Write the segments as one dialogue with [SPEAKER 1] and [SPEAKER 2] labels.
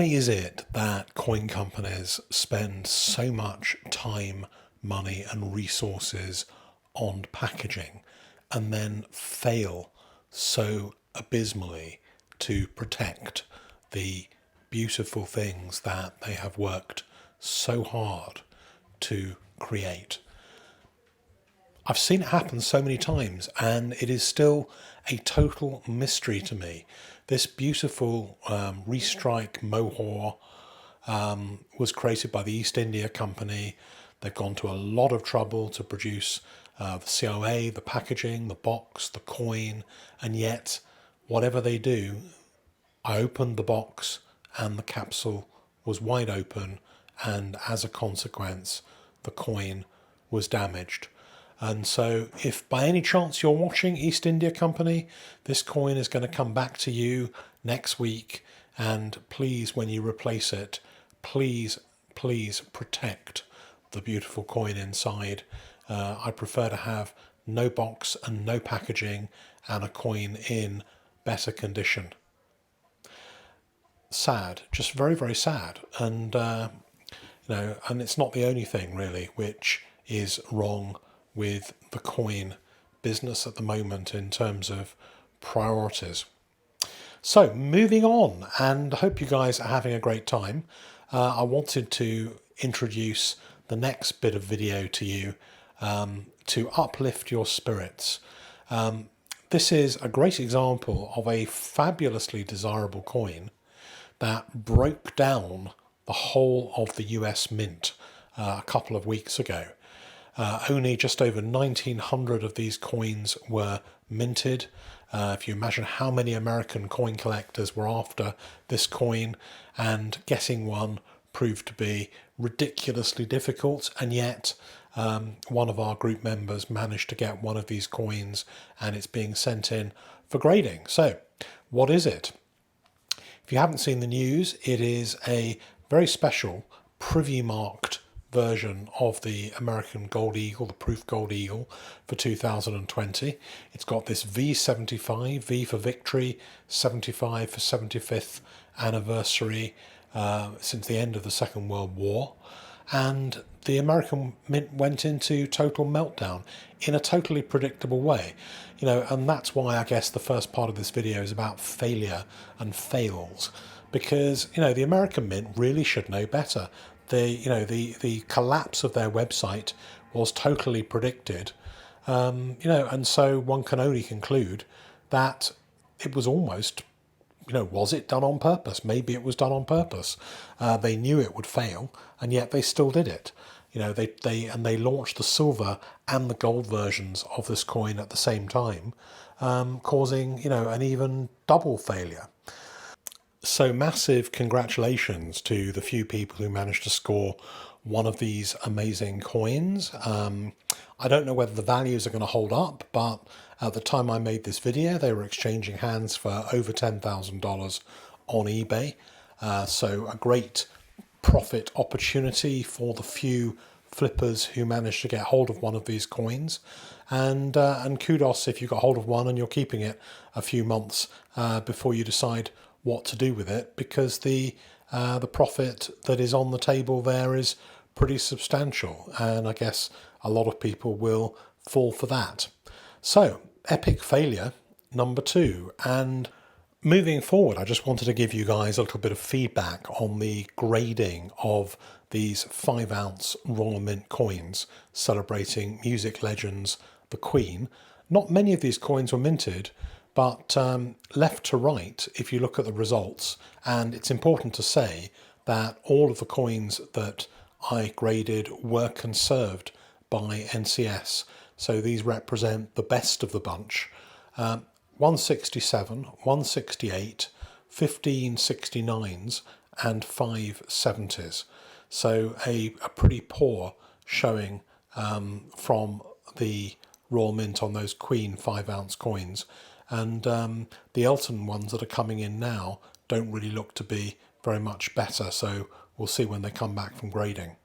[SPEAKER 1] Why is it that coin companies spend so much time, money and resources on packaging and then fail so abysmally to protect the beautiful things that they have worked so hard to create? I've seen it happen so many times, and it is still a total mystery to me. This beautiful restrike mohair was created by the East India Company. They've gone to a lot of trouble to produce the COA, the packaging, the box, the coin, and yet whatever they do, I opened the box and the capsule was wide open, and as a consequence, the coin was damaged. And so if by any chance you're watching, East India Company, this coin is going to come back to you next week. And please, when you replace it, please protect the beautiful coin inside. I prefer to have no box and no packaging and a coin in better condition. Sad, just very, very sad. And, and it's not the only thing really which is wrong with the coin business at the moment in terms of priorities. So moving on, and I hope you guys are having a great time. I wanted to introduce the next bit of video to you to uplift your spirits. This is a great example of a fabulously desirable coin that broke down the whole of the US Mint a couple of weeks ago. Only just over 1,900 of these coins were minted. If you imagine how many American coin collectors were after this coin, and getting one proved to be ridiculously difficult, and yet one of our group members managed to get one of these coins, and it's being sent in for grading. So what is it? If you haven't seen the news, it is a very special privy marked version of the American Gold Eagle, the Proof Gold Eagle for 2020. It's got this V75, V for victory, 75 for 75th anniversary since the end of the Second World War. And the American Mint went into total meltdown in a totally predictable way. And that's why I guess the first part of this video is about failure and fails, because, the American Mint really should know better. The collapse of their website was totally predicted, and so one can only conclude that it was almost, was it done on purpose? Maybe it was done on purpose. They knew it would fail, and yet they still did it. They launched the silver and the gold versions of this coin at the same time, causing, an even double failure. So massive congratulations to the few people who managed to score one of these amazing coins. I don't know whether the values are going to hold up, but at the time I made this video, they were exchanging hands for over $10,000 on eBay. So a great profit opportunity for the few flippers who managed to get hold of one of these coins. And kudos if you got hold of one and you're keeping it a few months before you decide what to do with it, because the profit that is on the table there is pretty substantial, and I guess a lot of people will fall for that. So epic failure number 2. And moving forward, I just wanted to give you guys a little bit of feedback on the grading of these 5-ounce Royal Mint coins celebrating music legends the Queen. Not many of these coins were minted, but left to right, if you look at the results, and it's important to say that all of the coins that I graded were conserved by NCS. So these represent the best of the bunch. 167, 168, 15 69s and 5 70s. So a pretty poor showing from the Royal Mint on those Queen 5-ounce coins. And the Elton ones that are coming in now don't really look to be very much better, so we'll see when they come back from grading.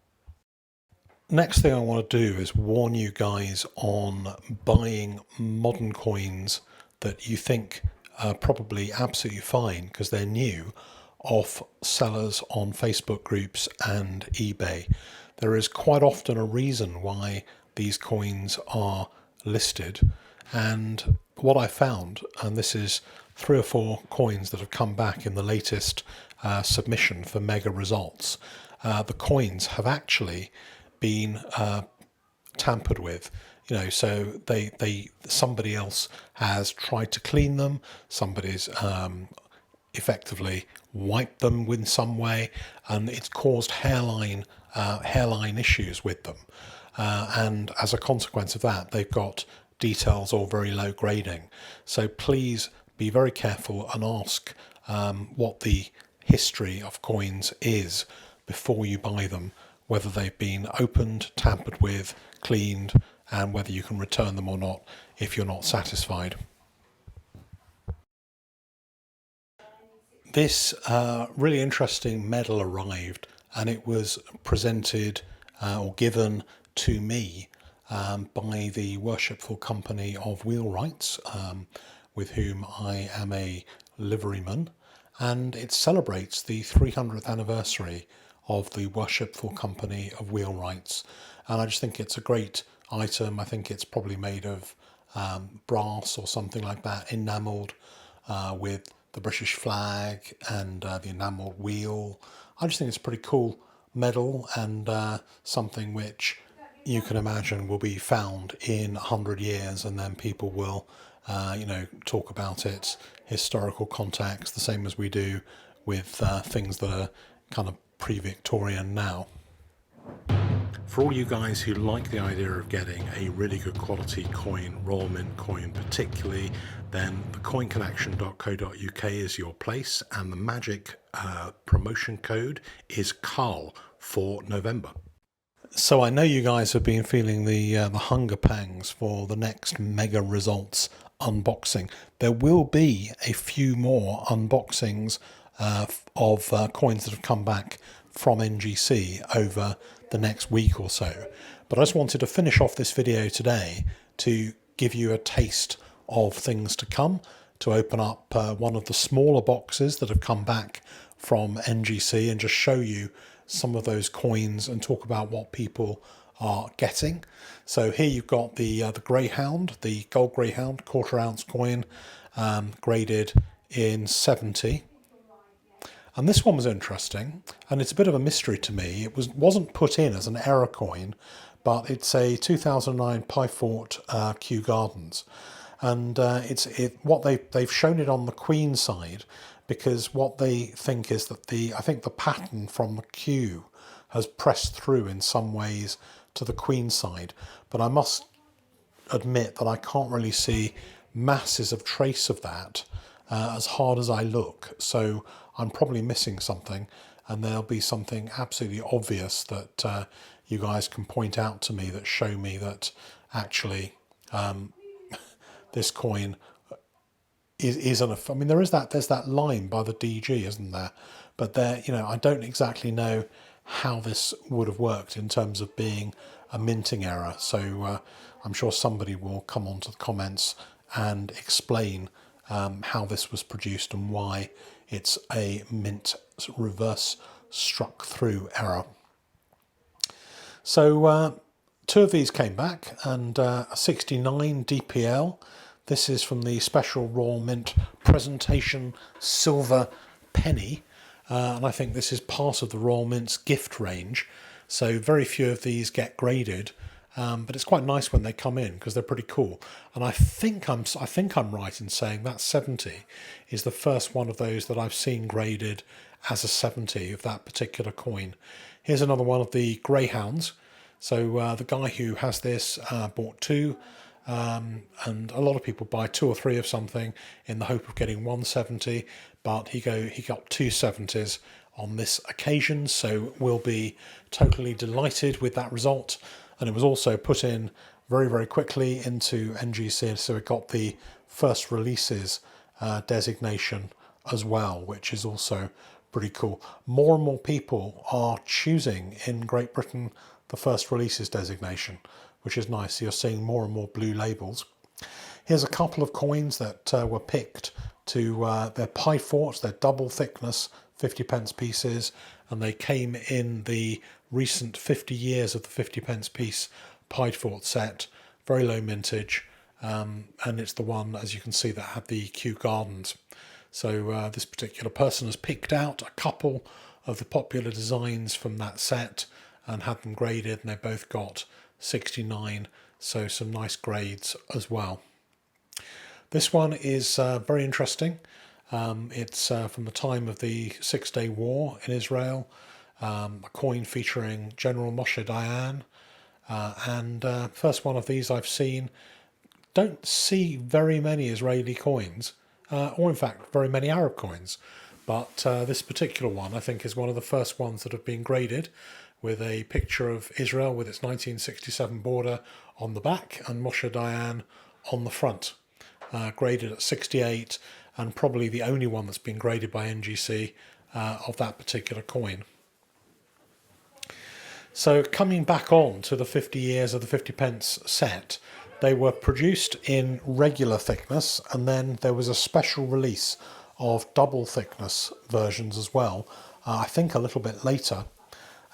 [SPEAKER 1] Next thing I want to do is warn you guys on buying modern coins that you think are probably absolutely fine because they're new off sellers on Facebook groups and eBay. There is quite often a reason why these coins are listed, and what I found, and this is 3 or 4 coins that have come back in the latest submission for mega results, the coins have actually been tampered with. So somebody else has tried to clean them, somebody's effectively wiped them in some way, and it's caused hairline issues with them, and as a consequence of that they've got details or very low grading. So please be very careful and ask what the history of coins is before you buy them, whether they've been opened, tampered with, cleaned, and whether you can return them or not if you're not satisfied. This really interesting medal arrived, and it was presented or given to me by the Worshipful Company of Wheelwrights, with whom I am a liveryman, and it celebrates the 300th anniversary of the Worshipful Company of Wheelwrights, and I just think it's a great item. I think it's probably made of brass or something like that, enamelled with the British flag and the enamelled wheel. I just think it's a pretty cool medal, and something which you can imagine will be found in 100 years, and then people will talk about its historical context, the same as we do with things that are kind of pre-Victorian now. For all you guys who like the idea of getting a really good quality coin, Royal Mint coin particularly, then thecoinconnection.co.uk is your place, and the magic promotion code is CARL for November. So I know you guys have been feeling the hunger pangs for the next mega results unboxing. There will be a few more unboxings of coins that have come back from NGC over the next week or so. But I just wanted to finish off this video today to give you a taste of things to come, to open up one of the smaller boxes that have come back from NGC and just show you some of those coins and talk about what people are getting. So here you've got the Greyhound, the Gold Greyhound 1/4 ounce coin, graded in 70. And this one was interesting, and it's a bit of a mystery to me. It wasn't put in as an error coin, but it's a 2009 Pyfort Kew Gardens, and what they've shown it on the Queen side, because what they think is that I think the pattern from the Kew has pressed through in some ways to the Queen side, but I must admit that I can't really see masses of trace of that as hard as I look. So I'm probably missing something, and there'll be something absolutely obvious that you guys can point out to me that show me that actually this coin isn't. I mean, there's that line by the DG, isn't there? But there, I don't exactly know how this would have worked in terms of being a minting error. So I'm sure somebody will come onto the comments and explain how this was produced and why it's a mint reverse struck through error. So 2 of these came back, and a 69 DPL. This is from the special Royal Mint presentation silver penny, and I think this is part of the Royal Mint's gift range. So very few of these get graded, but it's quite nice when they come in because they're pretty cool. And I think I'm right in saying that 70 is the first one of those that I've seen graded as a 70 of that particular coin. Here's another one of the Greyhounds. So the guy who has this bought 2, and a lot of people buy 2 or 3 of something in the hope of getting 170, but he got 2 70s on this occasion, so we'll be totally delighted with that result. And it was also put in very, very quickly into NGC, so it got the first releases designation as well, which is also pretty cool. More and more people are choosing in Great Britain the first releases designation, which is nice. You're seeing more and more blue labels. Here's a couple of coins that were picked to their Pyforts, their double thickness 50 pence pieces, and they came in the recent 50 years of the 50 pence piece Piedfort set, very low mintage, and it's the one, as you can see, that had the Kew Gardens. So this particular person has picked out a couple of the popular designs from that set and had them graded, and they both got 69, so some nice grades as well. This one is very interesting. It's from the time of the Six-Day War in Israel, a coin featuring General Moshe Dayan, and first one of these I've seen. Don't see very many Israeli coins, or in fact very many Arab coins, but this particular one I think is one of the first ones that have been graded with a picture of Israel with its 1967 border on the back and Moshe Dayan on the front. Graded at 68, and probably the only one that's been graded by NGC of that particular coin. So coming back on to the 50 years of the 50 pence set, they were produced in regular thickness, and then there was a special release of double thickness versions as well, I think a little bit later,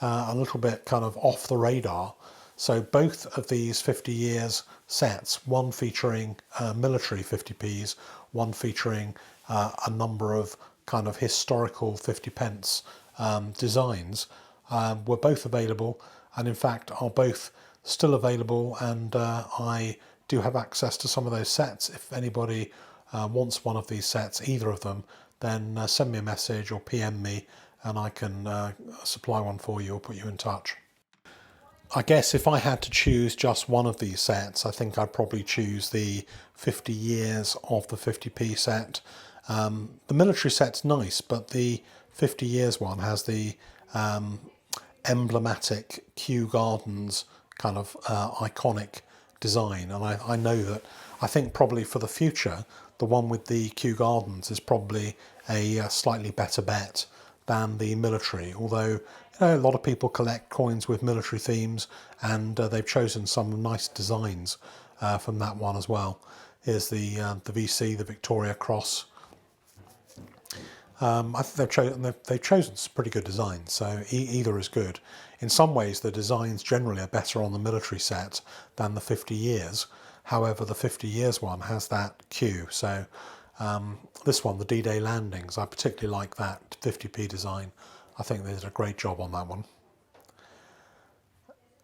[SPEAKER 1] a little bit kind of off the radar. So both of these 50 years sets, one featuring military 50p's, one featuring a number of kind of historical 50 pence designs, were both available, and in fact are both still available, and I do have access to some of those sets. If anybody wants one of these sets, either of them, then send me a message or PM me and I can supply one for you or put you in touch. I guess if I had to choose just one of these sets, I think I'd probably choose the 50 years of the 50p set. The military set's nice, but the 50 years one has the emblematic Kew Gardens kind of iconic design, and I know that I think probably for the future the one with the Kew Gardens is probably a slightly better bet than the military, although a lot of people collect coins with military themes, and they've chosen some nice designs from that one as well. Here's the VC, the Victoria Cross. I think they've chosen some pretty good designs, so either is good. In some ways the designs generally are better on the military set than the 50 years. However, the 50 years one has that Q, so this one, the D-Day landings, I particularly like that 50p design. I think they did a great job on that one.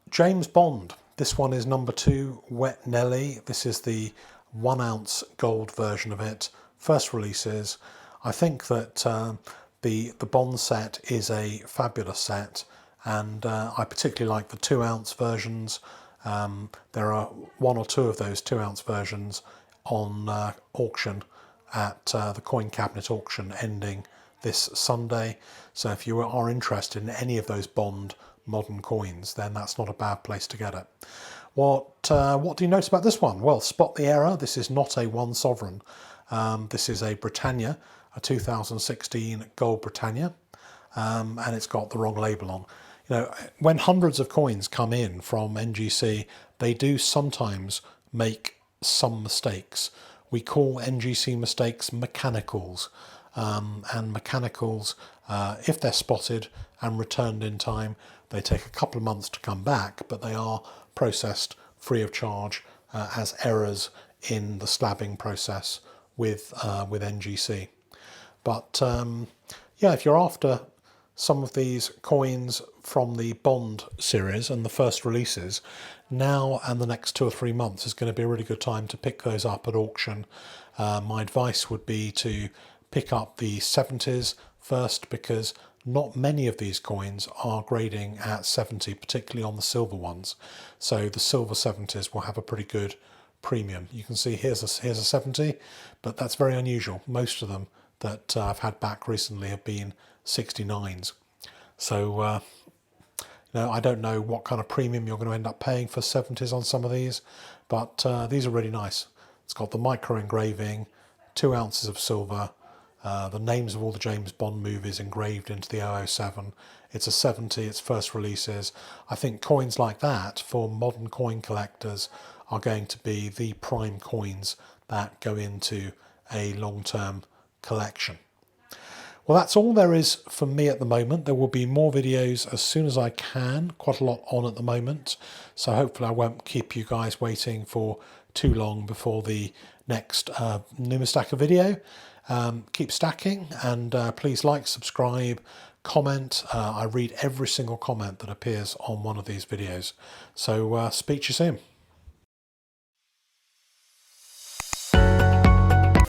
[SPEAKER 1] James Bond, this one is number 2, Wet Nelly. This is the 1 ounce gold version of it, first releases. I think that the Bond set is a fabulous set, and I particularly like the 2 ounce versions. There are 1 or 2 of those 2 ounce versions on auction at the Coin Cabinet auction ending this Sunday. So if you are interested in any of those Bond modern coins, then that's not a bad place to get it. What do you notice about this one? Well, spot the error. This is not a 1 sovereign. This is a Britannia, a 2016 Gold Britannia, and it's got the wrong label on. When hundreds of coins come in from NGC, they do sometimes make some mistakes. We call NGC mistakes mechanicals, and mechanicals, if they're spotted and returned in time, they take a couple of months to come back, but they are processed free of charge as errors in the slabbing process with NGC. But yeah, if you're after some of these coins from the Bond series and the first releases, now and the next 2 or 3 months is going to be a really good time to pick those up at auction. My advice would be to pick up the 70s first, because not many of these coins are grading at 70, particularly on the silver ones. So the silver 70s will have a pretty good premium. You can see here's a 70, but that's very unusual. Most of them that I've had back recently have been 69s. So I don't know what kind of premium you're going to end up paying for 70s on some of these, but these are really nice. It's got the micro engraving, 2 ounces of silver, the names of all the James Bond movies engraved into the 007. It's a 70, it's first releases. I think coins like that for modern coin collectors are going to be the prime coins that go into a long-term collection. Well, that's all there is for me at the moment. There will be more videos as soon as I can. Quite a lot on at the moment. So hopefully I won't keep you guys waiting for too long before the next Numistacker video. Keep stacking, and please like, subscribe, comment. I read every single comment that appears on one of these videos. So speak to you soon.